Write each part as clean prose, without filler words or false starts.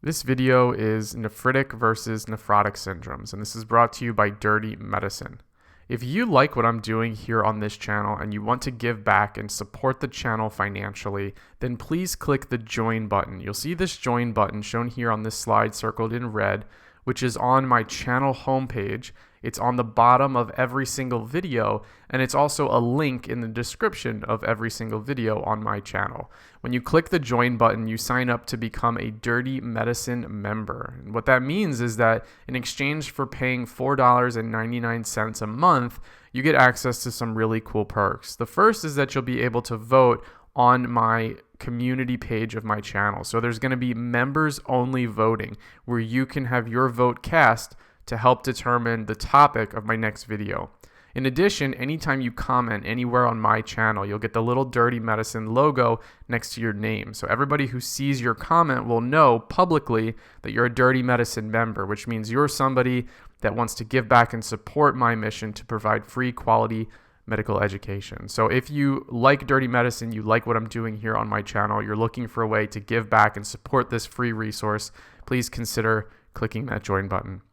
This video is nephritic versus nephrotic syndromes, and this is brought to you by Dirty Medicine. If you like what I'm doing here on this channel and you want to give back and support the channel financially, then please click the join button. You'll see this join button shown here on this slide circled in red, which is on my channel homepage. It's on the bottom of every single video, and it's also a link in the description of every single video on my channel. When you click the join button, you sign up to become a Dirty Medicine member. And what that means is that in exchange for paying $4.99 a month, you get access to some really cool perks. The first is that you'll be able to vote on my community page of my channel. So there's going to be members only voting where you can have your vote cast to help determine the topic of my next video. In addition, anytime you comment anywhere on my channel, you'll get the little Dirty Medicine logo next to your name. So everybody who sees your comment will know publicly that you're a Dirty Medicine member, which means you're somebody that wants to give back and support my mission to provide free quality medical education. So if you like Dirty Medicine, you like what I'm doing here on my channel, you're looking for a way to give back and support this free resource, please consider clicking that join button.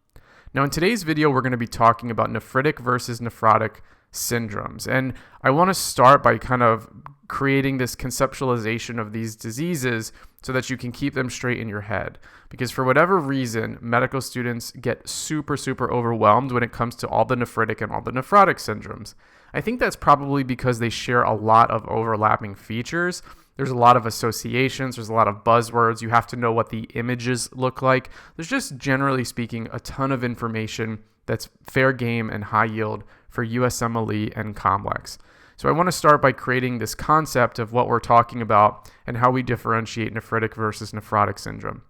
Now, in today's video, we're going to be talking about nephritic versus nephrotic syndromes. And I want to start by kind of creating this conceptualization of these diseases so that you can keep them straight in your head. Because for whatever reason, medical students get super overwhelmed when it comes to all the nephritic and all the nephrotic syndromes. I think that's probably because they share a lot of overlapping features. There's a lot of associations, there's a lot of buzzwords, you have to know what the images look like. There's just, generally speaking, a ton of information that's fair game and high yield for USMLE and COMLEX. So I want to start by creating this concept of what we're talking about and how we differentiate nephritic versus nephrotic syndrome.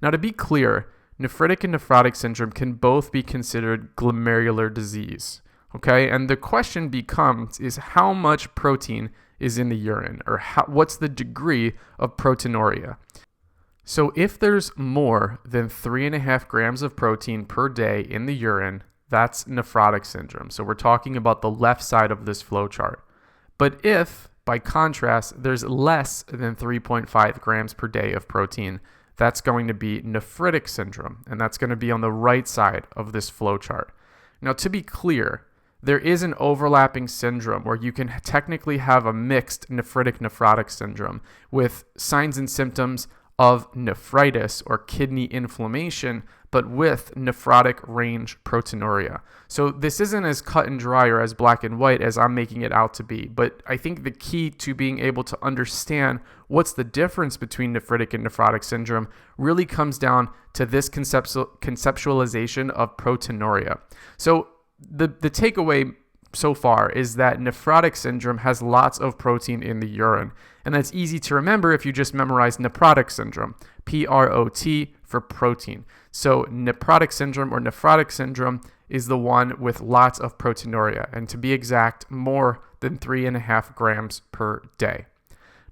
Now, to be clear, nephritic and nephrotic syndrome can both be considered glomerular disease. Okay, and the question becomes is how much protein is in the urine, or what's the degree of proteinuria? So if there's more than 3.5 grams of protein per day in the urine, that's nephrotic syndrome. So we're talking about the left side of this flow chart. But if, by contrast, there's less than 3.5 grams per day of protein, that's going to be nephritic syndrome, and that's going to be on the right side of this flow chart. Now, to be clear, there is an overlapping syndrome where you can technically have a mixed nephritic-nephrotic syndrome with signs and symptoms of nephritis or kidney inflammation, but with nephrotic range proteinuria. So this isn't as cut and dry or as black and white as I'm making it out to be, but I think the key to being able to understand what's the difference between nephritic and nephrotic syndrome really comes down to this conceptualization of proteinuria. So the takeaway so far is that nephrotic syndrome has lots of protein in the urine. And that's easy to remember if you just memorize nephrotic syndrome, P-R-O-T for protein. So nephrotic syndrome or nephrotic syndrome is the one with lots of proteinuria, and to be exact, more than 3.5 grams per day.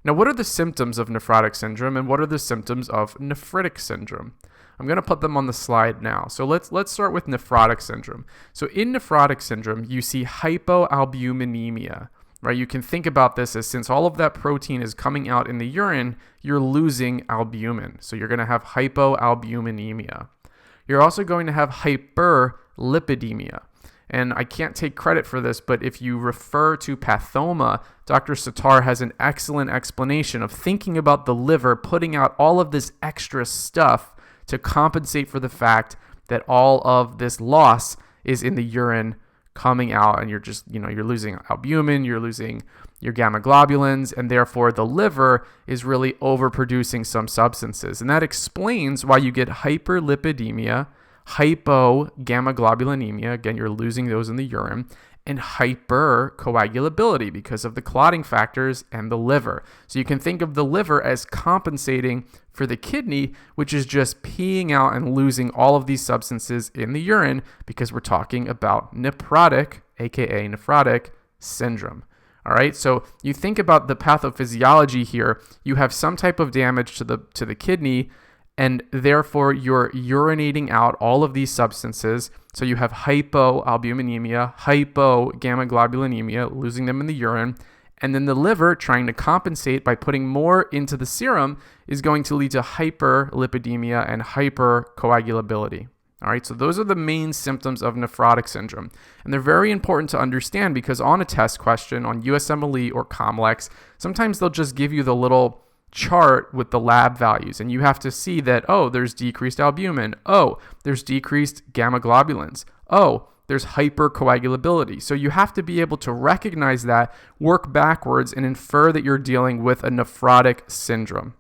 Now, what are the symptoms of nephrotic syndrome and what are the symptoms of nephritic syndrome? I'm going to put them on the slide now. So let's start with nephrotic syndrome. So in nephrotic syndrome, you see hypoalbuminemia, right? You can think about this as since all of that protein is coming out in the urine, you're losing albumin. So you're going to have hypoalbuminemia. You're also going to have hyperlipidemia. And I can't take credit for this, but if you refer to Pathoma, Dr. Satar has an excellent explanation of thinking about the liver putting out all of this extra stuff to compensate for the fact that all of this loss is in the urine coming out, and you're just, you're losing albumin, you're losing your gamma globulins, and therefore the liver is really overproducing some substances. And that explains why you get hyperlipidemia, hypogammaglobulinemia, again, you're losing those in the urine, and hypercoagulability because of the clotting factors and the liver. So you can think of the liver as compensating for the kidney, which is just peeing out and losing all of these substances in the urine because we're talking about nephrotic, aka nephrotic syndrome. All right, so you think about the pathophysiology here. You have some type of damage to the kidney, and therefore you're urinating out all of these substances. So you have hypoalbuminemia, hypogammaglobulinemia, losing them in the urine, And then the liver, trying to compensate by putting more into the serum, is going to lead to hyperlipidemia and hypercoagulability. All right, so those are the main symptoms of nephrotic syndrome. And they're very important to understand because on a test question on USMLE or COMLEX, sometimes they'll just give you the little chart with the lab values, and you have to see that, oh, there's decreased albumin. Oh, there's decreased gamma globulins. Oh, there's hypercoagulability. So you have to be able to recognize that, work backwards, and infer that you're dealing with a nephrotic syndrome.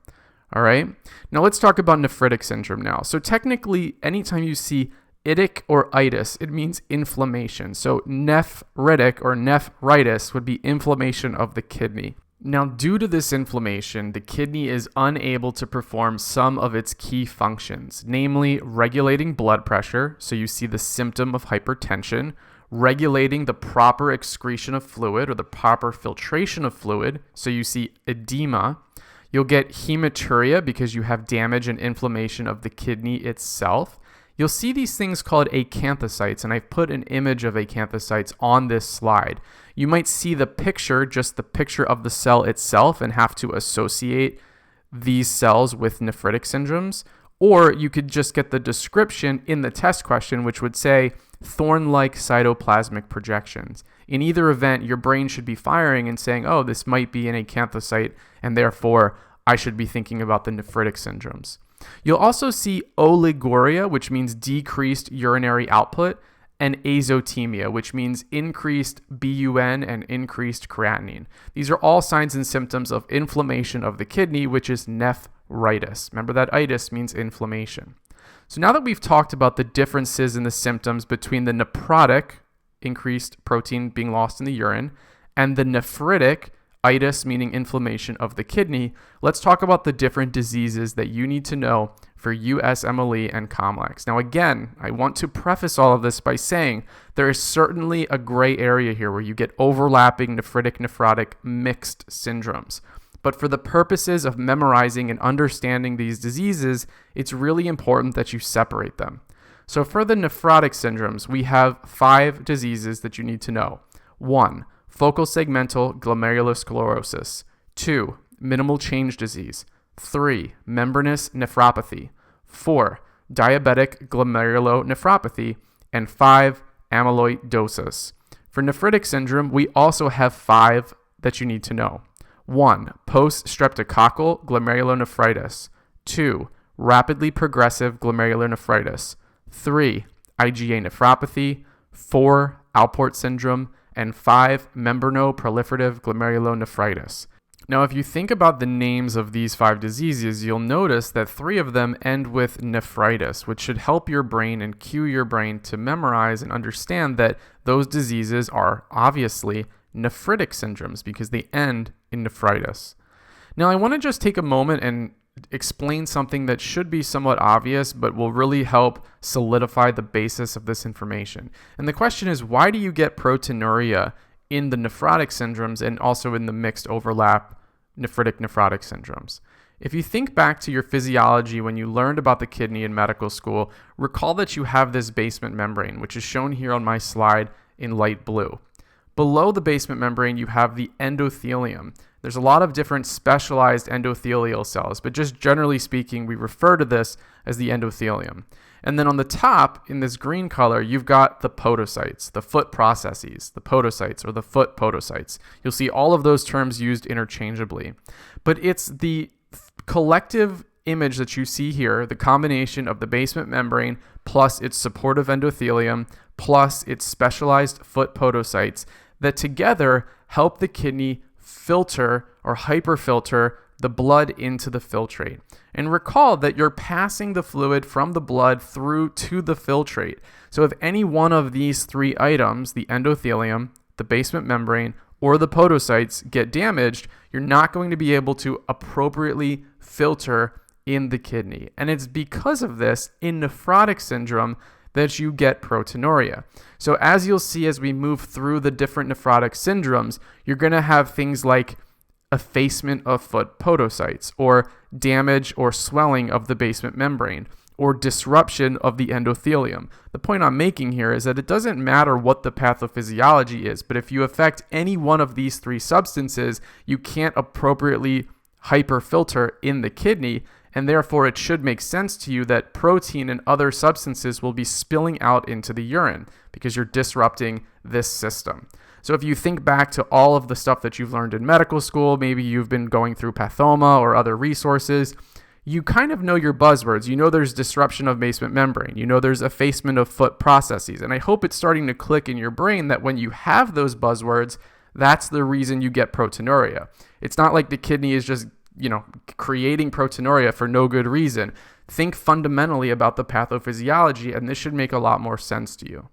All right. Now let's talk about nephritic syndrome now. So technically, anytime you see itic or itis, it means inflammation. So nephritic or nephritis would be inflammation of the kidney. Now, due to this inflammation, the kidney is unable to perform some of its key functions, namely regulating blood pressure. So you see the symptom of hypertension, regulating the proper excretion of fluid or the proper filtration of fluid. So you see edema. You'll get hematuria because you have damage and inflammation of the kidney itself. You'll see these things called acanthocytes, and I've put an image of acanthocytes on this slide. You might see the picture, just the picture of the cell itself, and have to associate these cells with nephritic syndromes. Or you could just get the description in the test question, which would say thorn-like cytoplasmic projections. In either event, your brain should be firing and saying, oh, this might be an acanthocyte, and therefore I should be thinking about the nephritic syndromes. You'll also see oliguria, which means decreased urinary output, and azotemia, which means increased BUN and increased creatinine. These are all signs and symptoms of inflammation of the kidney, which is nephritis. Remember that itis means inflammation. So now that we've talked about the differences in the symptoms between the nephrotic, increased protein being lost in the urine, and the nephritic, itis meaning inflammation of the kidney, let's talk about the different diseases that you need to know for USMLE and COMLEX. Now again, I want to preface all of this by saying there is certainly a gray area here where you get overlapping nephritic, nephrotic mixed syndromes. But for the purposes of memorizing and understanding these diseases, it's really important that you separate them. So for the nephrotic syndromes, we have 5 diseases that you need to know. 1. Focal segmental glomerulosclerosis. 2. Minimal change disease. 3. Membranous nephropathy. 4. Diabetic glomerulonephropathy. And 5. Amyloidosis. For nephritic syndrome, we also have 5 that you need to know. 1. Poststreptococcal glomerulonephritis. 2. Rapidly progressive glomerulonephritis. 3. IgA nephropathy. 4. Alport syndrome. And 5. Membranoproliferative glomerulonephritis. Now, if you think about the names of these 5 diseases, you'll notice that 3 of them end with nephritis, which should help your brain and cue your brain to memorize and understand that those diseases are obviously nephritic syndromes because they end in nephritis. Now, I want to just take a moment and explain something that should be somewhat obvious, but will really help solidify the basis of this information. And the question is, why do you get proteinuria in the nephrotic syndromes and also in the mixed overlap nephritic nephrotic syndromes? If you think back to your physiology when you learned about the kidney in medical school, recall that you have this basement membrane, which is shown here on my slide in light blue. Below the basement membrane, you have the endothelium. There's a lot of different specialized endothelial cells, but just generally speaking, we refer to this as the endothelium. And then on the top, in this green color, you've got the podocytes, the foot processes, the podocytes or the foot podocytes. You'll see all of those terms used interchangeably. But it's the collective image that you see here, the combination of the basement membrane plus its supportive endothelium plus its specialized foot podocytes that together help the kidney filter or hyperfilter the blood into the filtrate. And recall that you're passing the fluid from the blood through to the filtrate. So if any one of these 3 items, the endothelium, the basement membrane, or the podocytes get damaged, you're not going to be able to appropriately filter in the kidney. And it's because of this in nephrotic syndrome that you get proteinuria. So as you'll see as we move through the different nephrotic syndromes, you're going to have things like effacement of foot podocytes or damage or swelling of the basement membrane, or disruption of the endothelium. The point I'm making here is that it doesn't matter what the pathophysiology is, but if you affect any one of these three substances, you can't appropriately hyperfilter in the kidney, and therefore it should make sense to you that protein and other substances will be spilling out into the urine because you're disrupting this system. So if you think back to all of the stuff that you've learned in medical school, maybe you've been going through Pathoma or other resources, you kind of know your buzzwords. You know there's disruption of basement membrane. You know there's effacement of foot processes. And I hope it's starting to click in your brain that when you have those buzzwords, that's the reason you get proteinuria. It's not like the kidney is just, creating proteinuria for no good reason. Think fundamentally about the pathophysiology, and this should make a lot more sense to you.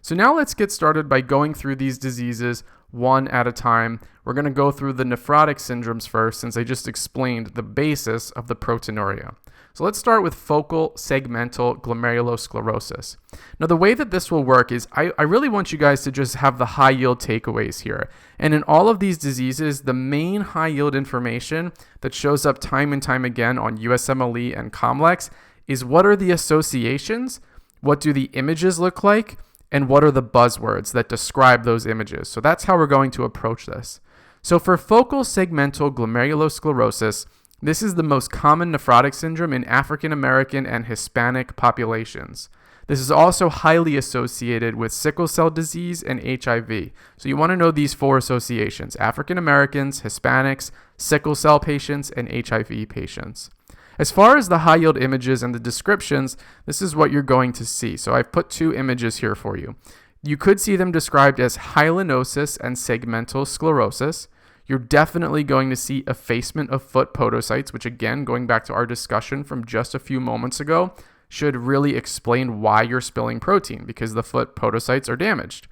So now let's get started by going through these diseases one at a time. We're going to go through the nephrotic syndromes first, since I just explained the basis of the proteinuria. So let's start with focal segmental glomerulosclerosis. Now, the way that this will work is I really want you guys to just have the high yield takeaways here. And in all of these diseases, the main high yield information that shows up time and time again on USMLE and COMLEX is what are the associations, what do the images look like, and what are the buzzwords that describe those images. So that's how we're going to approach this. So for focal segmental glomerulosclerosis, this is the most common nephrotic syndrome in African American and Hispanic populations. This is also highly associated with sickle cell disease and HIV. So you want to know these four associations: African Americans, Hispanics, sickle cell patients, and HIV patients. As far as the high yield images and the descriptions, this is what you're going to see. So I've put two images here for you. You could see them described as hyalinosis and segmental sclerosis. You're definitely going to see effacement of foot podocytes, which again, going back to our discussion from just a few moments ago, should really explain why you're spilling protein, because the foot podocytes are damaged.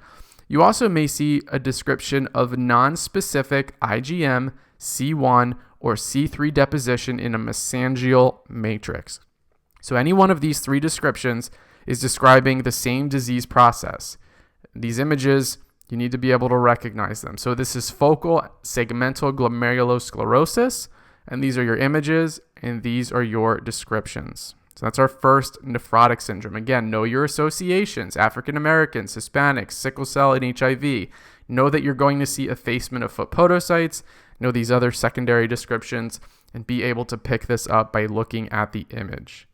You also may see a description of non-specific IgM, C1, or C3 deposition in a mesangial matrix. So any one of these three descriptions is describing the same disease process. These images, you need to be able to recognize them. So this is focal segmental glomerulosclerosis, and these are your images, and these are your descriptions. So that's our first nephrotic syndrome. Again, know your associations: African Americans, Hispanics, sickle cell, and HIV. Know that you're going to see effacement of foot podocytes. Know these other secondary descriptions, and be able to pick this up by looking at the image.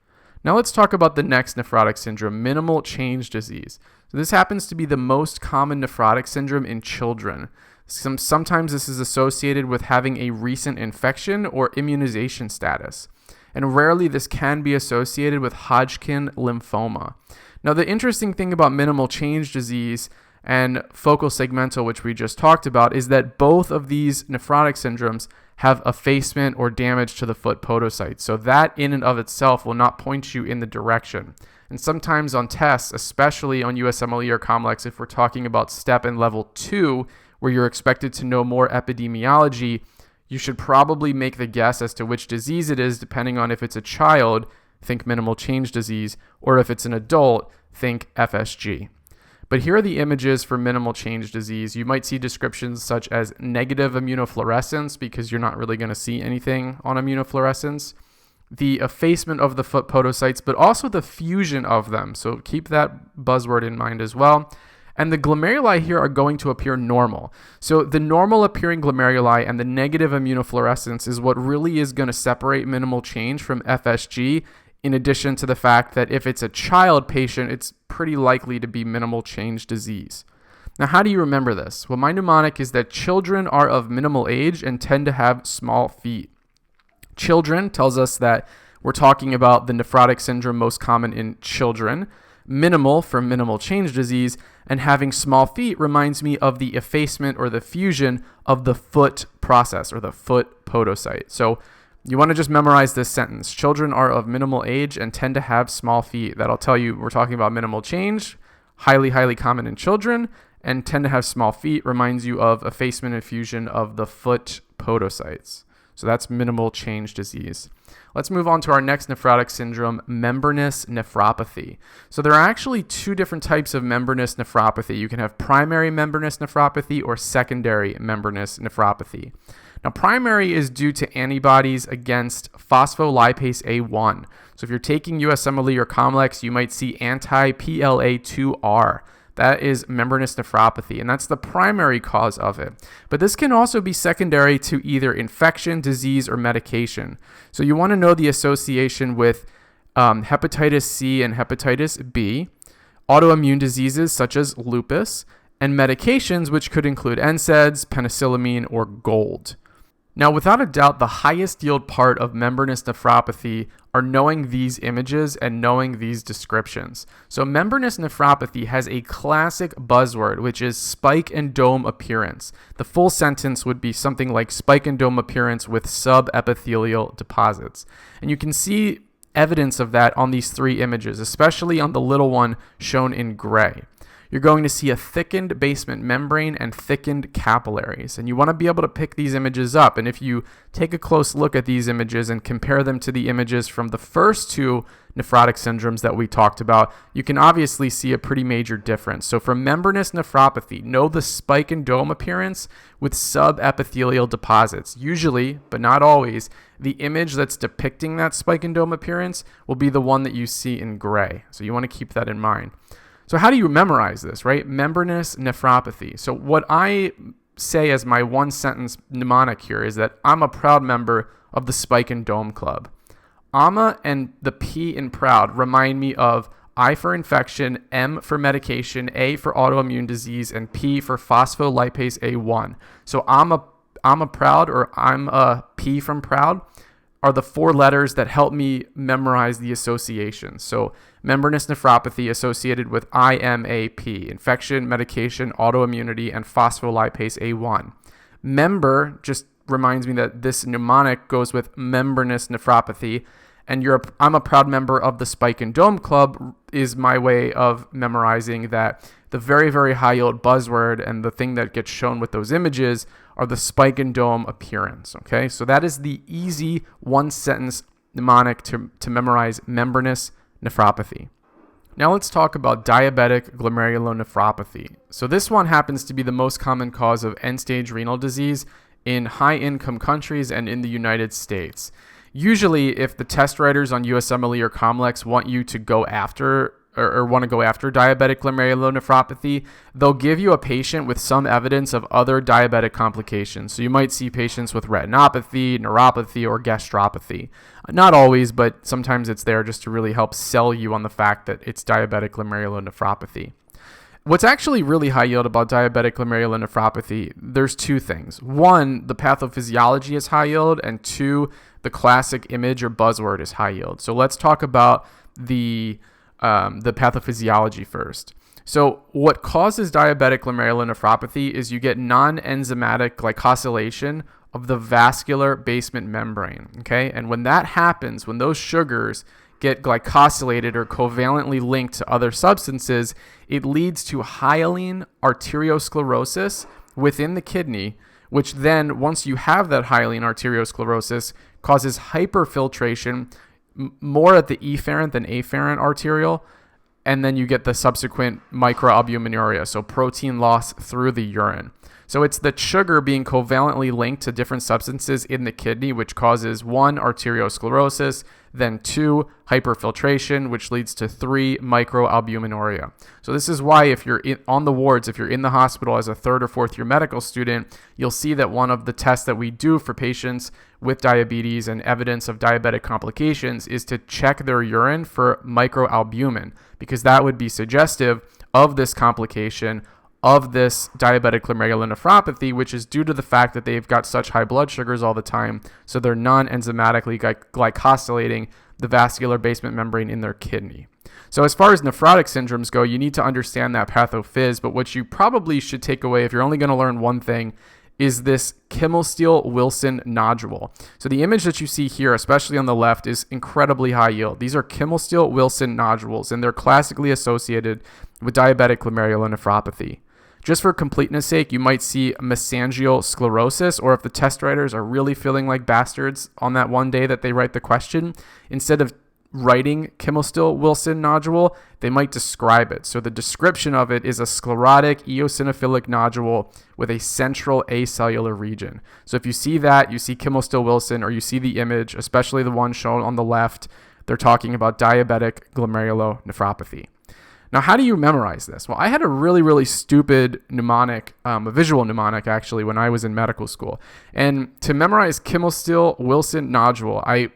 Now let's talk about the next nephrotic syndrome, minimal change disease. So this happens to be the most common nephrotic syndrome in children. Sometimes this is associated with having a recent infection or immunization status. And rarely this can be associated with Hodgkin lymphoma. Now the interesting thing about minimal change disease and focal segmental, which we just talked about, is that both of these nephrotic syndromes have effacement or damage to the foot podocytes. So that in and of itself will not point you in the direction. And sometimes on tests, especially on USMLE or COMLEX, if we're talking about step and level 2, where you're expected to know more epidemiology, you should probably make the guess as to which disease it is, depending on if it's a child, think minimal change disease, or if it's an adult, think FSG. But here are the images for minimal change disease. You might see descriptions such as negative immunofluorescence, because you're not really going to see anything on immunofluorescence. The effacement of the foot podocytes, but also the fusion of them. So keep that buzzword in mind as well. And the glomeruli here are going to appear normal. So the normal appearing glomeruli and the negative immunofluorescence is what really is going to separate minimal change from FSG, in addition to the fact that if it's a child patient, it's pretty likely to be minimal change disease. Now, how do you remember this? Well, my mnemonic is that children are of minimal age and tend to have small feet. Children tells us that we're talking about the nephrotic syndrome most common in children. Minimal from minimal change disease, and having small feet reminds me of the effacement or the fusion of the foot process or the foot podocyte. So you want to just memorize this sentence. Children are of minimal age and tend to have small feet. That'll tell you we're talking about minimal change, highly, highly common in children, and tend to have small feet reminds you of effacement and fusion of the foot podocytes. So that's minimal change disease. Let's move on to our next nephrotic syndrome, membranous nephropathy. So there are actually two different types of membranous nephropathy. You can have primary membranous nephropathy or secondary membranous nephropathy. Now, primary is due to antibodies against phospholipase A1. So if you're taking USMLE or COMLEX, you might see anti-PLA2R. That is membranous nephropathy, and that's the primary cause of it. But this can also be secondary to either infection, disease, or medication. So you want to know the association with hepatitis C and hepatitis B, autoimmune diseases such as lupus, and medications which could include NSAIDs, penicillamine, or gold. Now, without a doubt, the highest yield part of membranous nephropathy are knowing these images and knowing these descriptions. So membranous nephropathy has a classic buzzword, which is spike and dome appearance. The full sentence would be something like spike and dome appearance with subepithelial deposits. And you can see evidence of that on these three images, especially on the little one shown in gray. You're going to see a thickened basement membrane and thickened capillaries. And you want to be able to pick these images up. And if you take a close look at these images and compare them to the images from the first two nephrotic syndromes that we talked about, you can obviously see a pretty major difference. So for membranous nephropathy, know the spike and dome appearance with subepithelial deposits. Usually, but not always, the image that's depicting that spike and dome appearance will be the one that you see in gray. So you want to keep that in mind. So how do you memorize this, right? Membranous nephropathy. So what I say as my one sentence mnemonic here is that I'm a proud member of the Spike and Dome Club. AMA and the P in proud remind me of I for infection, M for medication, A for autoimmune disease, and P for phospholipase A1. So I'm a proud, or I'm a P from proud, are the four letters that help me memorize the associations. So membranous nephropathy associated with IMAP, infection, medication, autoimmunity, and phospholipase A1. Member just reminds me that this mnemonic goes with membranous nephropathy, and I'm a proud member of the Spike and Dome Club is my way of memorizing that the very, very high yield buzzword and the thing that gets shown with those images are the spike and dome appearance. Okay, so that is the easy one sentence mnemonic to memorize membranous nephropathy. Now let's talk about diabetic glomerulonephropathy. So this one happens to be the most common cause of end-stage renal disease in high-income countries and in the United States. Usually, if the test writers on USMLE or COMLEX want you to go after or want to go after diabetic glomerulonephropathy, they'll give you a patient with some evidence of other diabetic complications. So you might see patients with retinopathy, neuropathy, or gastropathy. Not always, but sometimes it's there just to really help sell you on the fact that it's diabetic glomerulonephropathy. What's actually really high yield about diabetic glomerulonephropathy, there's two things. One, the pathophysiology is high yield, and two, the classic image or buzzword is high yield. So let's talk about the pathophysiology first. So what causes diabetic glomerulonephropathy is you get non-enzymatic glycosylation of the vascular basement membrane, okay? And when that happens, when those sugars get glycosylated or covalently linked to other substances, it leads to hyaline arteriosclerosis within the kidney, which then, once you have that hyaline arteriosclerosis, causes hyperfiltration more at the efferent than afferent arterial, and then you get the subsequent microalbuminuria, so protein loss through the urine. So it's the sugar being covalently linked to different substances in the kidney, which causes 1, arteriosclerosis, then 2, hyperfiltration, which leads to 3, microalbuminuria. So this is why if you're on the wards, if you're in the hospital as a 3rd or 4th year medical student, you'll see that one of the tests that we do for patients with diabetes and evidence of diabetic complications is to check their urine for microalbumin, because that would be suggestive of this complication of this diabetic glomerulonephropathy, which is due to the fact that they've got such high blood sugars all the time, so they're non-enzymatically glycosylating the vascular basement membrane in their kidney. So as far as nephrotic syndromes go, you need to understand that pathophys, but what you probably should take away, if you're only going to learn one thing, is this Kimmel-Steele-Wilson nodule. So the image that you see here, especially on the left, is incredibly high yield. These are Kimmel-Steele-Wilson nodules, and they're classically associated with diabetic glomerulonephropathy. Just for completeness sake, you might see mesangial sclerosis, or if the test writers are really feeling like bastards on that one day that they write the question, instead of writing Kimmel-Still-Wilson nodule, they might describe it. So the description of it is a sclerotic eosinophilic nodule with a central acellular region. So if you see that, you see Kimmel-Still-Wilson, or you see the image, especially the one shown on the left, they're talking about diabetic glomerulonephropathy. Now, how do you memorize this? Well, I had a really, really stupid mnemonic, a visual mnemonic actually, when I was in medical school. And to memorize Kimmel-Still-Wilson nodule, I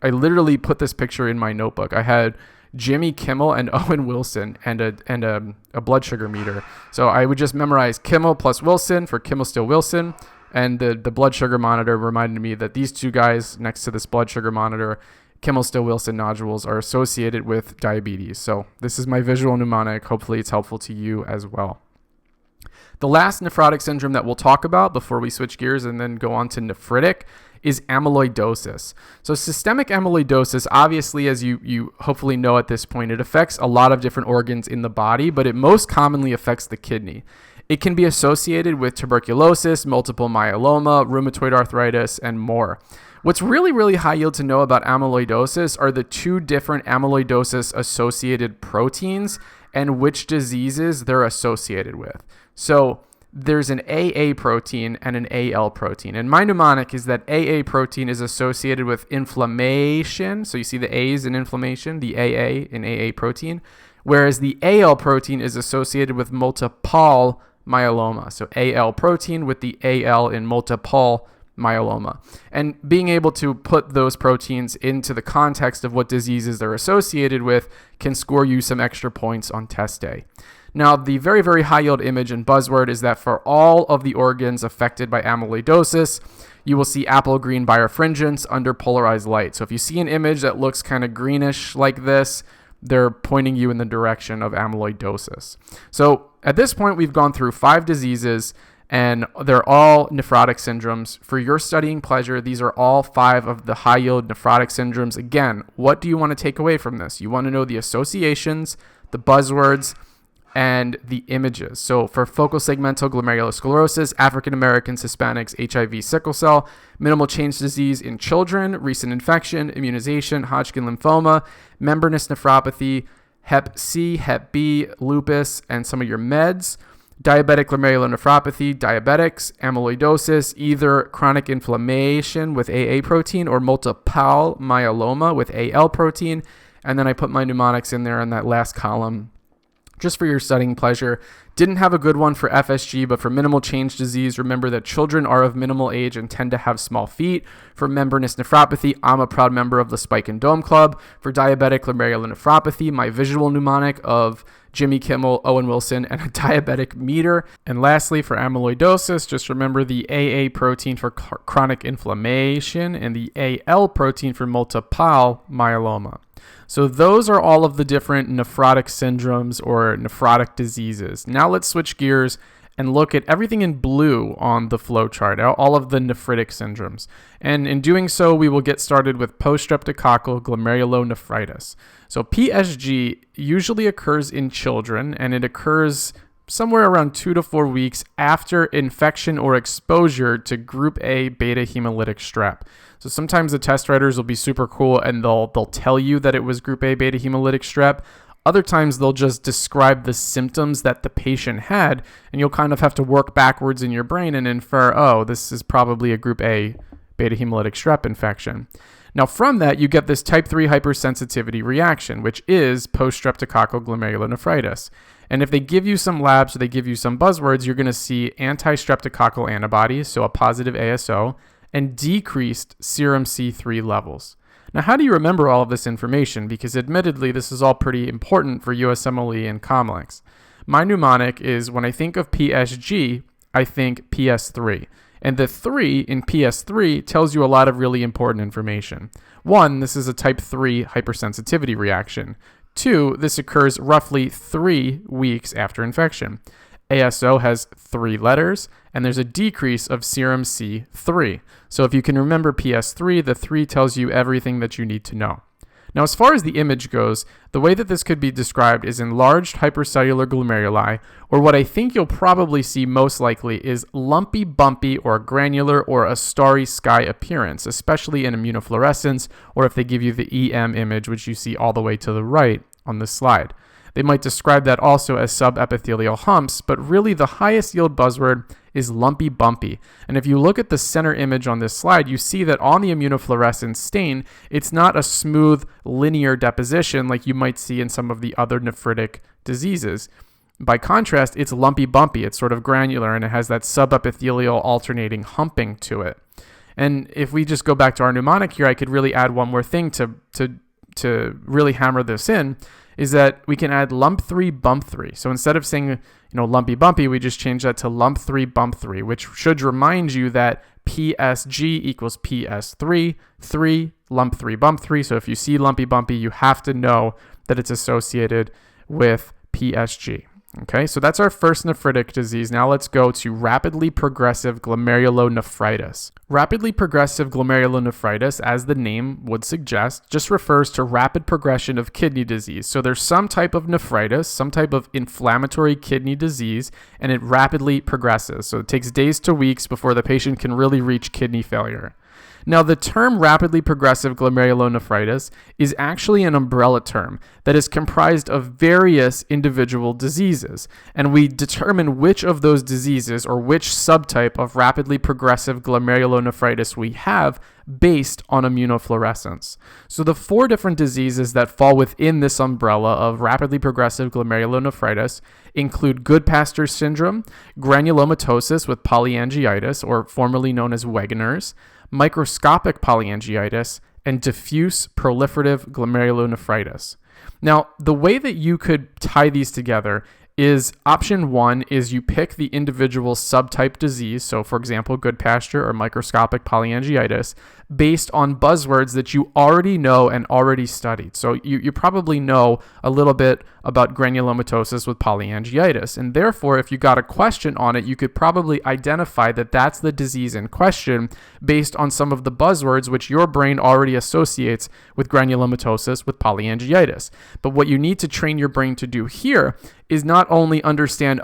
literally put this picture in my notebook. I had Jimmy Kimmel and Owen Wilson and a blood sugar meter. So I would just memorize Kimmel plus Wilson for Kimmel-Still-Wilson. And the blood sugar monitor reminded me that these two guys next to this blood sugar monitor, Kimmel-Still-Wilson nodules, are associated with diabetes. So this is my visual mnemonic. Hopefully it's helpful to you as well. The last nephrotic syndrome that we'll talk about before we switch gears and then go on to nephritic is amyloidosis. So systemic amyloidosis, obviously, as you hopefully know at this point, it affects a lot of different organs in the body, but it most commonly affects the kidney. It can be associated with tuberculosis, multiple myeloma, rheumatoid arthritis, and more. What's really, really high yield to know about amyloidosis are the two different amyloidosis-associated proteins and which diseases they're associated with. So there's an AA protein and an AL protein. And my mnemonic is that AA protein is associated with inflammation. So you see the A's in inflammation, the AA in AA protein, whereas the AL protein is associated with multiple myeloma. So AL protein with the AL in multiple myeloma. And being able to put those proteins into the context of what diseases they're associated with can score you some extra points on test day. Now, the very, very high yield image and buzzword is that for all of the organs affected by amyloidosis, you will see apple green birefringence under polarized light. So if you see an image that looks kind of greenish like this, they're pointing you in the direction of amyloidosis. So at this point, we've gone through 5 diseases, and they're all nephrotic syndromes. For your studying pleasure, these are all 5 of the high-yield nephrotic syndromes. Again, what do you want to take away from this? You want to know the associations, the buzzwords, and the images. So for focal segmental glomerulosclerosis, African Americans, Hispanics, HIV, sickle cell, minimal change disease in children, recent infection, immunization, Hodgkin lymphoma, membranous nephropathy, Hep C, Hep B, lupus, and some of your meds. Diabetic glomerulonephropathy, diabetics, amyloidosis, either chronic inflammation with AA protein or multiple myeloma with AL protein. And then I put my mnemonics in there in that last column just for your studying pleasure. Didn't have a good one for FSG, but for minimal change disease, remember that children are of minimal age and tend to have small feet. For membranous nephropathy, I'm a proud member of the Spike and Dome Club. For diabetic glomerulonephropathy, my visual mnemonic of Jimmy Kimmel, Owen Wilson, and a diabetic meter. And lastly, for amyloidosis, just remember the AA protein for chronic inflammation and the AL protein for multiple myeloma. So those are all of the different nephrotic syndromes or nephrotic diseases. Now let's switch gears and look at everything in blue on the flow chart, all of the nephritic syndromes. And in doing so, we will get started with poststreptococcal glomerulonephritis. So PSG usually occurs in children, and it occurs somewhere around 2 to 4 weeks after infection or exposure to group A beta hemolytic strep. So sometimes the test writers will be super cool and they'll tell you that it was group A beta hemolytic strep. Other times they'll just describe the symptoms that the patient had, and you'll kind of have to work backwards in your brain and infer, oh, this is probably a group A beta hemolytic strep infection. Now from that, you get this type 3 hypersensitivity reaction, which is poststreptococcal glomerulonephritis. And if they give you some labs or they give you some buzzwords, you're going to see anti-streptococcal antibodies, so a positive ASO, and decreased serum C3 levels. Now, how do you remember all of this information? Because admittedly, this is all pretty important for USMLE and COMLEX. My mnemonic is when I think of PSG, I think PS3. And the 3 in PS3 tells you a lot of really important information. 1, this is a type 3 hypersensitivity reaction. 2, this occurs roughly 3 weeks after infection. ASO has 3 letters, and there's a decrease of serum C3. So if you can remember PS3, the 3 tells you everything that you need to know. Now, as far as the image goes, the way that this could be described is enlarged hypercellular glomeruli, or what I think you'll probably see most likely is lumpy, bumpy, or granular, or a starry sky appearance, especially in immunofluorescence, or if they give you the EM image, which you see all the way to the right on this slide. They might describe that also as subepithelial humps, but really the highest yield buzzword is lumpy bumpy. And if you look at the center image on this slide, you see that on the immunofluorescence stain, it's not a smooth linear deposition like you might see in some of the other nephritic diseases. By contrast, it's lumpy bumpy. It's sort of granular, and it has that subepithelial alternating humping to it. And if we just go back to our mnemonic here, I could really add one more thing to really hammer this in, is that we can add lump 3, bump 3. So instead of saying, lumpy bumpy, we just change that to lump 3, bump 3, which should remind you that PSG equals PS3, 3, lump 3, bump 3. So if you see lumpy bumpy, you have to know that it's associated with PSG. Okay, so that's our first nephritic disease. Now let's go to rapidly progressive glomerulonephritis. Rapidly progressive glomerulonephritis, as the name would suggest, just refers to rapid progression of kidney disease. So there's some type of nephritis, some type of inflammatory kidney disease, and it rapidly progresses. So it takes days to weeks before the patient can really reach kidney failure. Now, the term rapidly progressive glomerulonephritis is actually an umbrella term that is comprised of various individual diseases, and we determine which of those diseases or which subtype of rapidly progressive glomerulonephritis we have based on immunofluorescence. So the 4 different diseases that fall within this umbrella of rapidly progressive glomerulonephritis include Goodpasture syndrome, granulomatosis with polyangiitis, or formerly known as Wegener's, microscopic polyangiitis, and diffuse proliferative glomerulonephritis. Now, the way that you could tie these together is option 1 is you pick the individual subtype disease, so for example, Goodpasture or microscopic polyangiitis, based on buzzwords that you already know and already studied. So you probably know a little bit about granulomatosis with polyangiitis, and therefore if you got a question on it, you could probably identify that that's the disease in question based on some of the buzzwords which your brain already associates with granulomatosis with polyangiitis. But what you need to train your brain to do here is not only understand,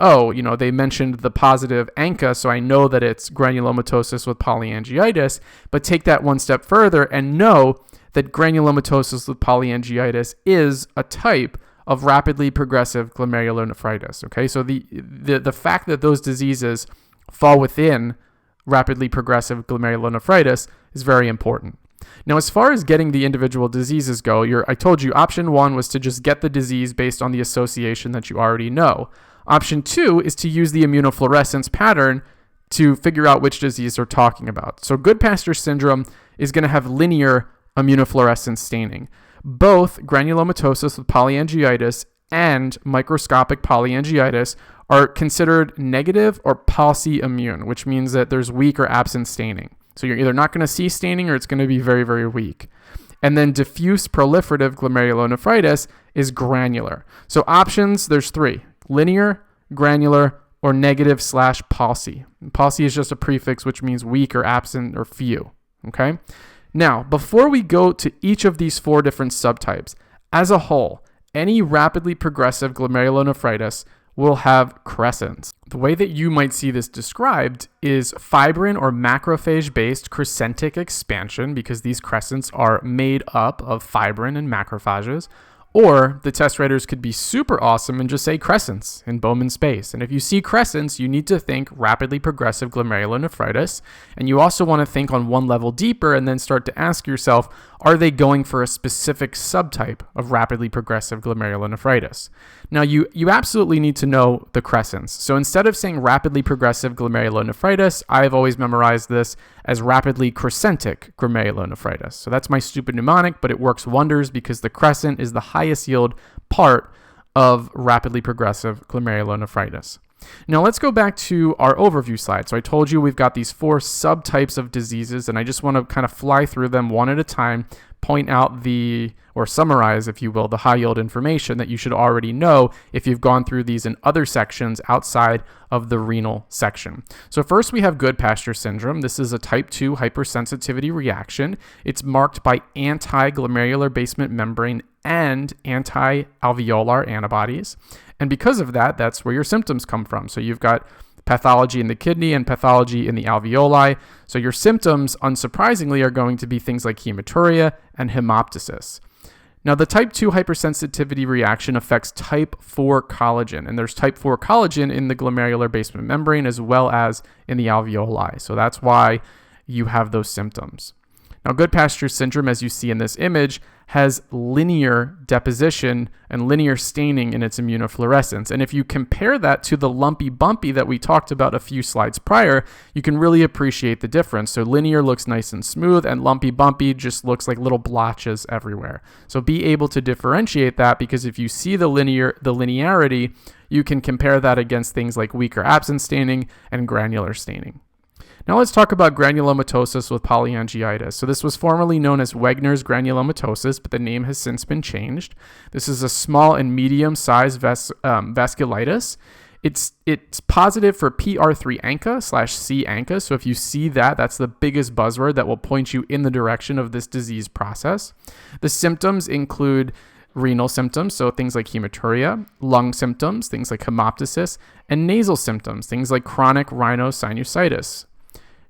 they mentioned the positive ANCA, so I know that it's granulomatosis with polyangiitis, but take that one step further and know that granulomatosis with polyangiitis is a type of rapidly progressive glomerulonephritis. Okay, so the fact that those diseases fall within rapidly progressive glomerulonephritis is very important. Now, as far as getting the individual diseases go, I told you option 1 was to just get the disease based on the association that you already know. Option 2 is to use the immunofluorescence pattern to figure out which disease they're talking about. So Goodpasture syndrome is going to have linear immunofluorescence staining. Both granulomatosis with polyangiitis and microscopic polyangiitis are considered negative or pauci-immune, which means that there's weak or absent staining. So you're either not going to see staining or it's going to be very, very weak. And then diffuse proliferative glomerulonephritis is granular. So options, there's 3: linear, granular, or negative/pauci. Pauci is just a prefix which means weak or absent or few. Okay? Now, before we go to each of these 4 different subtypes, as a whole, any rapidly progressive glomerulonephritis will have crescents. The way that you might see this described is fibrin or macrophage-based crescentic expansion, because these crescents are made up of fibrin and macrophages. Or the test writers could be super awesome and just say crescents in Bowman space. And if you see crescents, you need to think rapidly progressive glomerulonephritis. And you also want to think on one level deeper and then start to ask yourself, are they going for a specific subtype of rapidly progressive glomerulonephritis? Now, you absolutely need to know the crescents. So instead of saying rapidly progressive glomerulonephritis, I've always memorized this as rapidly crescentic glomerulonephritis. So that's my stupid mnemonic, but it works wonders because the crescent is the highest yield part of rapidly progressive glomerulonephritis. Now let's go back to our overview slide. So I told you we've got these 4 subtypes of diseases, and I just want to kind of fly through them one at a time point out or summarize, if you will, the high yield information that you should already know if you've gone through these in other sections outside of the renal section. So first we have Goodpasture syndrome. This is a type 2 hypersensitivity reaction. It's marked by anti-glomerular basement membrane and anti-alveolar antibodies. And because of that, that's where your symptoms come from. So you've got pathology in the kidney and pathology in the alveoli. So your symptoms, unsurprisingly, are going to be things like hematuria and hemoptysis. Now, the type 2 hypersensitivity reaction affects type 4 collagen, and there's type 4 collagen in the glomerular basement membrane as well as in the alveoli. So that's why you have those symptoms. Now, Goodpasture syndrome, as you see in this image, has linear deposition and linear staining in its immunofluorescence. And if you compare that to the lumpy bumpy that we talked about a few slides prior, you can really appreciate the difference. So linear looks nice and smooth, and lumpy bumpy just looks like little blotches everywhere. So be able to differentiate that, because if you see the linearity, you can compare that against things like weak or absent staining and granular staining. Now let's talk about granulomatosis with polyangiitis. So this was formerly known as Wegener's granulomatosis, but the name has since been changed. This is a small and medium-sized vasculitis. It's positive for PR3 ANCA/C ANCA. So if you see that, that's the biggest buzzword that will point you in the direction of this disease process. The symptoms include renal symptoms, so things like hematuria, lung symptoms, things like hemoptysis, and nasal symptoms, things like chronic rhinosinusitis.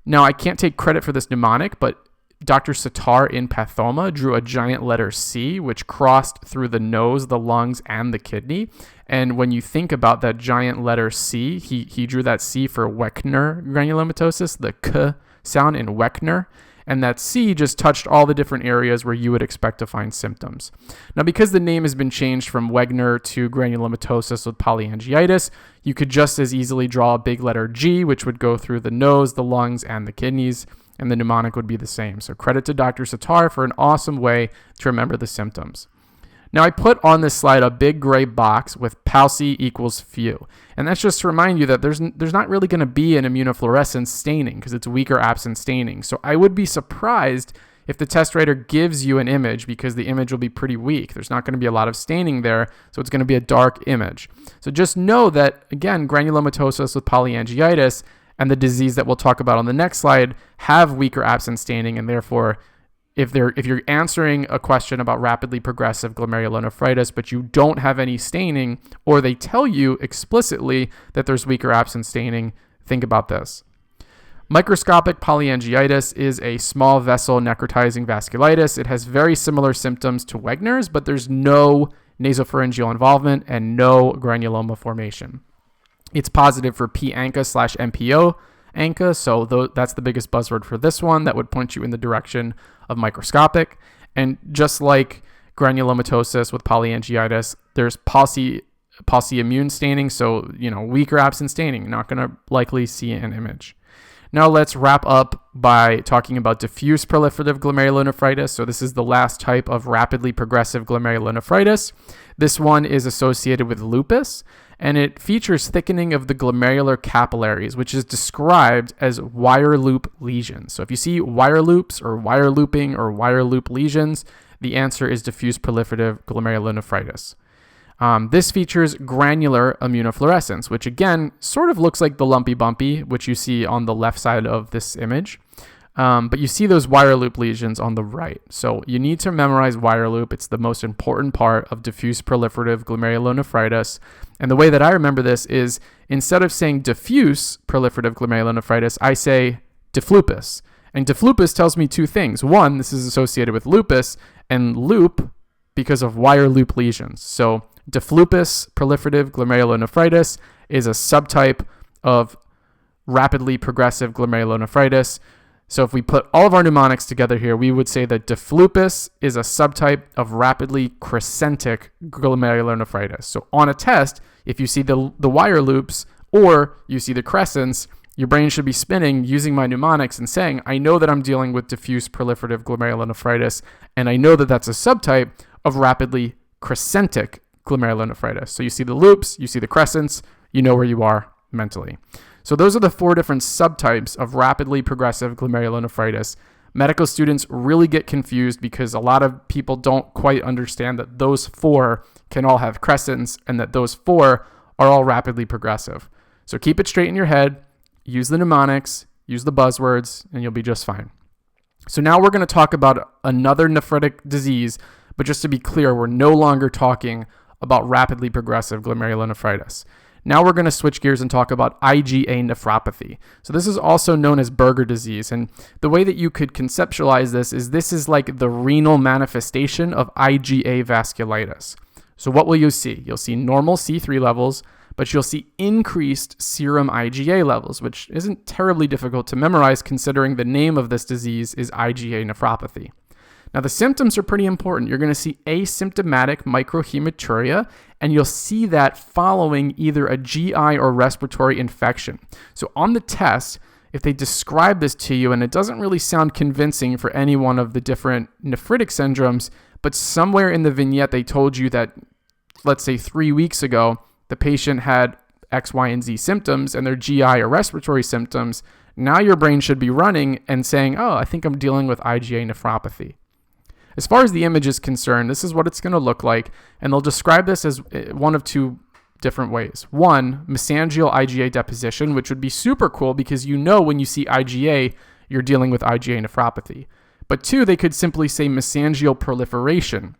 Now, I can't take credit for this mnemonic, but Dr. Sitar in Pathoma drew a giant letter C, which crossed through the nose, the lungs, and the kidney. And when you think about that giant letter C, he drew that C for Wegener granulomatosis, the K sound in Wegener. And that C just touched all the different areas where you would expect to find symptoms. Now, because the name has been changed from Wegener to granulomatosis with polyangiitis, you could just as easily draw a big letter G, which would go through the nose, the lungs, and the kidneys, and the mnemonic would be the same. So credit to Dr. Sitar for an awesome way to remember the symptoms. Now, I put on this slide a big gray box with PALC equals few. And that's just to remind you that there's not really going to be an immunofluorescence staining because it's weak or absent staining. So I would be surprised if the test writer gives you an image, because the image will be pretty weak. There's not going to be a lot of staining there, so it's going to be a dark image. So just know that, again, granulomatosis with polyangiitis and the disease that we'll talk about on the next slide have weak or absent staining, and therefore if you're answering a question about rapidly progressive glomerulonephritis, but you don't have any staining, or they tell you explicitly that there's weak or absent staining, think about this. Microscopic polyangiitis is a small vessel necrotizing vasculitis. It has very similar symptoms to Wegener's, but there's no nasopharyngeal involvement and no granuloma formation. It's positive for P ANCA/MPO ANCA, so that's the biggest buzzword for this one. That would point you in the direction of microscopic. And just like granulomatosis with polyangiitis, there's pauci-immune staining, so weak or absent staining. You're not going to likely see an image. Now let's wrap up by talking about diffuse proliferative glomerulonephritis. So this is the last type of rapidly progressive glomerulonephritis. This one is associated with lupus, and it features thickening of the glomerular capillaries, which is described as wire loop lesions. So if you see wire loops or wire looping or wire loop lesions, the answer is diffuse proliferative glomerulonephritis. This features granular immunofluorescence, which again sort of looks like the lumpy bumpy, which you see on the left side of this image. But you see those wire loop lesions on the right. So you need to memorize wire loop. It's the most important part of diffuse proliferative glomerulonephritis. And the way that I remember this is, instead of saying diffuse proliferative glomerulonephritis, I say difflupus. And difflupus tells me two things. One, this is associated with lupus, and loop because of wire loop lesions. So difflupus proliferative glomerulonephritis is a subtype of rapidly progressive glomerulonephritis. So if we put all of our mnemonics together here, we would say that difflupus is a subtype of rapidly crescentic glomerulonephritis. So on a test, if you see the wire loops or you see the crescents, your brain should be spinning using my mnemonics and saying, I know that I'm dealing with diffuse proliferative glomerulonephritis, and I know that that's a subtype of rapidly crescentic glomerulonephritis. So you see the loops, you see the crescents, you know where you are mentally. So those are the four different subtypes of rapidly progressive glomerulonephritis. Medical students really get confused because a lot of people don't quite understand that those 4 can all have crescents and that those 4 are all rapidly progressive. So keep it straight in your head, use the mnemonics, use the buzzwords, and you'll be just fine. So now we're going to talk about another nephritic disease, but just to be clear, we're no longer talking about rapidly progressive glomerulonephritis. Now we're going to switch gears and talk about IgA nephropathy. So this is also known as Berger disease. And the way that you could conceptualize this is like the renal manifestation of IgA vasculitis. So what will you see? You'll see normal C3 levels, but you'll see increased serum IgA levels, which isn't terribly difficult to memorize considering the name of this disease is IgA nephropathy. Now, the symptoms are pretty important. You're going to see asymptomatic microhematuria, and you'll see that following either a GI or respiratory infection. So on the test, if they describe this to you, and it doesn't really sound convincing for any one of the different nephritic syndromes, but somewhere in the vignette they told you that, let's say 3 weeks ago, the patient had X, Y, and Z symptoms and their GI or respiratory symptoms, now your brain should be running and saying, oh, I think I'm dealing with IgA nephropathy. As far as the image is concerned, this is what it's going to look like, and they'll describe this as one of 2 different ways. One, mesangial IgA deposition, which would be super cool because you know when you see IgA, you're dealing with IgA nephropathy. But 2, they could simply say mesangial proliferation,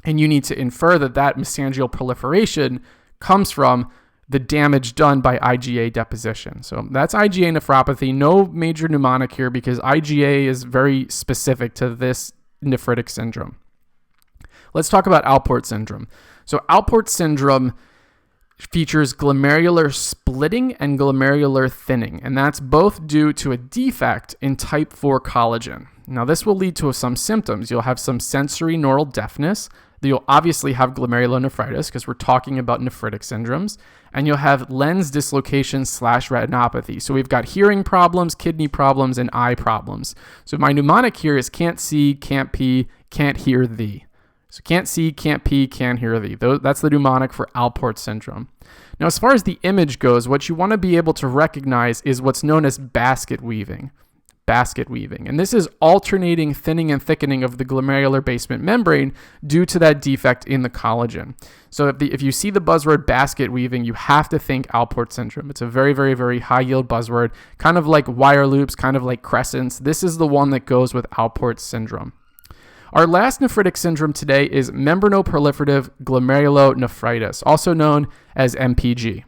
and you need to infer that that mesangial proliferation comes from the damage done by IgA deposition. So that's IgA nephropathy. No major mnemonic here because IgA is very specific to this nephritic syndrome. Let's talk about Alport syndrome. So Alport syndrome features glomerular splitting and glomerular thinning, and that's both due to a defect in type 4 collagen. Now, this will lead to some symptoms. You'll have some sensory neural deafness. You'll obviously have glomerulonephritis because we're talking about nephritic syndromes, and you'll have lens dislocation / retinopathy. So we've got hearing problems, kidney problems, and eye problems. So my mnemonic here is can't see, can't pee, can't hear thee. So can't see, can't pee, can't hear thee. That's the mnemonic for Alport syndrome. Now, as far as the image goes, what you want to be able to recognize is what's known as basket weaving. And this is alternating thinning and thickening of the glomerular basement membrane due to that defect in the collagen. So if you see the buzzword basket weaving, you have to think Alport syndrome. It's a very, very, very high yield buzzword, kind of like wire loops, kind of like crescents. This is the one that goes with Alport syndrome. Our last nephritic syndrome today is membranoproliferative glomerulonephritis, also known as MPG.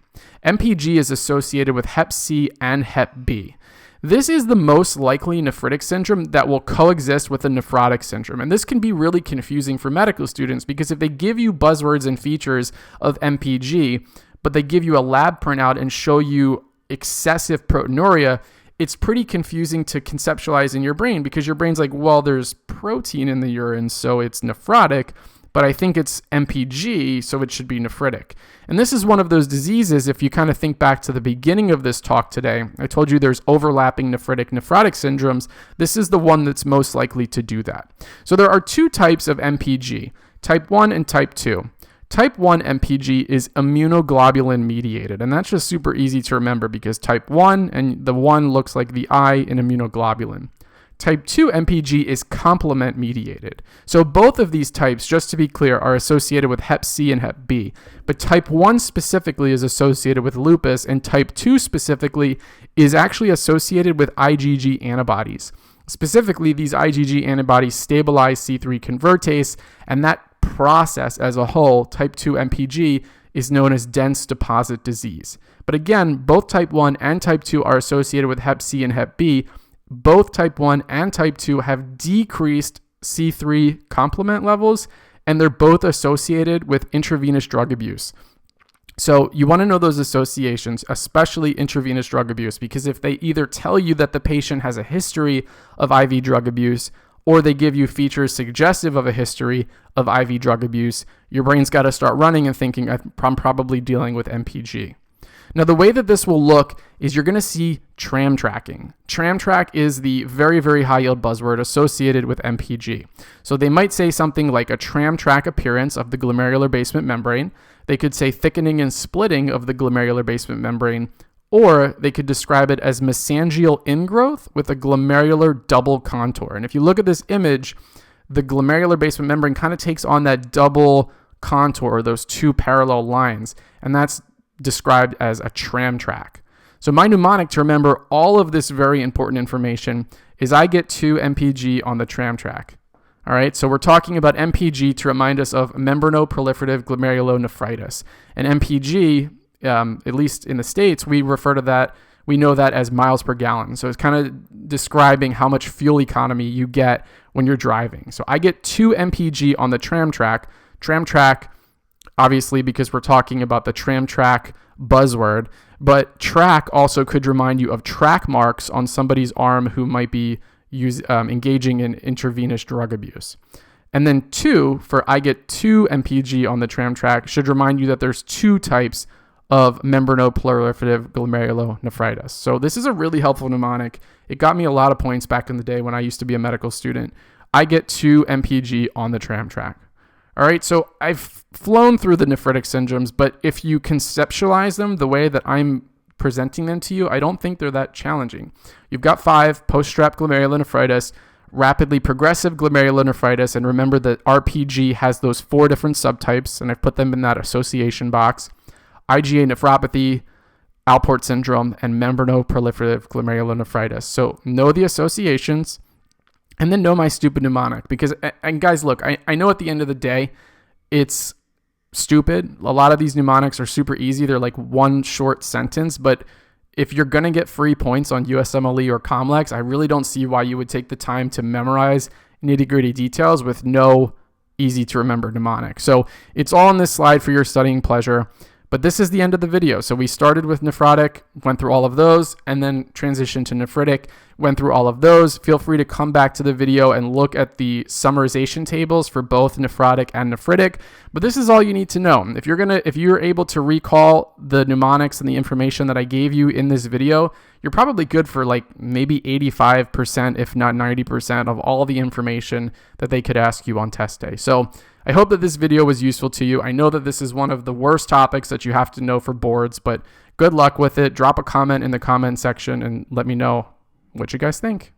MPG is associated with Hep C and Hep B. This is the most likely nephritic syndrome that will coexist with a nephrotic syndrome. And this can be really confusing for medical students because if they give you buzzwords and features of MPG, but they give you a lab printout and show you excessive proteinuria, it's pretty confusing to conceptualize in your brain because your brain's like, well, there's protein in the urine, so it's nephrotic, but I think it's MPG, so it should be nephritic. And this is one of those diseases, if you kind of think back to the beginning of this talk today, I told you there's overlapping nephritic nephrotic syndromes. This is the one that's most likely to do that. So there are 2 types of MPG, type 1 and type 2. Type 1 MPG is immunoglobulin mediated, and that's just super easy to remember because type 1, and the 1 looks like the I in immunoglobulin. Type 2 MPG is complement mediated. So both of these types, just to be clear, are associated with Hep C and Hep B. But type 1 specifically is associated with lupus, and type 2 specifically is actually associated with IgG antibodies. Specifically, these IgG antibodies stabilize C3 convertase, and that process as a whole, type 2 MPG, is known as dense deposit disease. But again, both type 1 and type 2 are associated with Hep C and Hep B. Both type 1 and type 2 have decreased C3 complement levels, and they're both associated with intravenous drug abuse. So you want to know those associations, especially intravenous drug abuse, because if they either tell you that the patient has a history of IV drug abuse or they give you features suggestive of a history of IV drug abuse, your brain's got to start running and thinking, I'm probably dealing with MPG. Now, the way that this will look is you're going to see tram tracking. Tram track is the very, very high yield buzzword associated with MPG. So they might say something like a tram track appearance of the glomerular basement membrane. They could say thickening and splitting of the glomerular basement membrane, or they could describe it as mesangial ingrowth with a glomerular double contour. And if you look at this image, the glomerular basement membrane kind of takes on that double contour, those two parallel lines, and that's described as a tram track. So my mnemonic to remember all of this very important information is I get 2 mpg on the tram track. All right, so we're talking about mpg to remind us of membranoproliferative glomerulonephritis. And mpg, at least in the States, we know that as miles per gallon. So it's kind of describing how much fuel economy you get when you're driving. So I get 2 mpg on the tram track. Tram track, obviously, because we're talking about the tram track buzzword, but track also could remind you of track marks on somebody's arm who might be engaging in intravenous drug abuse. And then 2, for I get 2 mpg on the tram track, should remind you that there's 2 types of membranoproliferative glomerulonephritis. So this is a really helpful mnemonic. It got me a lot of points back in the day when I used to be a medical student. I get 2 mpg on the tram track. All right, so I've flown through the nephritic syndromes, but if you conceptualize them the way that I'm presenting them to you, I don't think they're that challenging. You've got 5, post-strep glomerulonephritis, rapidly progressive glomerulonephritis, and remember that RPG has those 4 different subtypes, and I've put them in that association box: IgA nephropathy, Alport syndrome, and membranoproliferative glomerulonephritis. So know the associations, and then know my stupid mnemonic. Because, and guys, look, I know at the end of the day, it's stupid. A lot of these mnemonics are super easy. They're like one short sentence, but if you're going to get free points on USMLE or COMLEX, I really don't see why you would take the time to memorize nitty-gritty details with no easy to remember mnemonic. So it's all on this slide for your studying pleasure. But this is the end of the video. So we started with nephrotic, went through all of those, and then transitioned to nephritic, went through all of those. Feel free to come back to the video and look at the summarization tables for both nephrotic and nephritic. But this is all you need to know. If you're able to recall the mnemonics and the information that I gave you in this video, you're probably good for like maybe 85%, if not 90% of all the information that they could ask you on test day. So I hope that this video was useful to you. I know that this is one of the worst topics that you have to know for boards, but good luck with it. Drop a comment in the comment section and let me know what you guys think.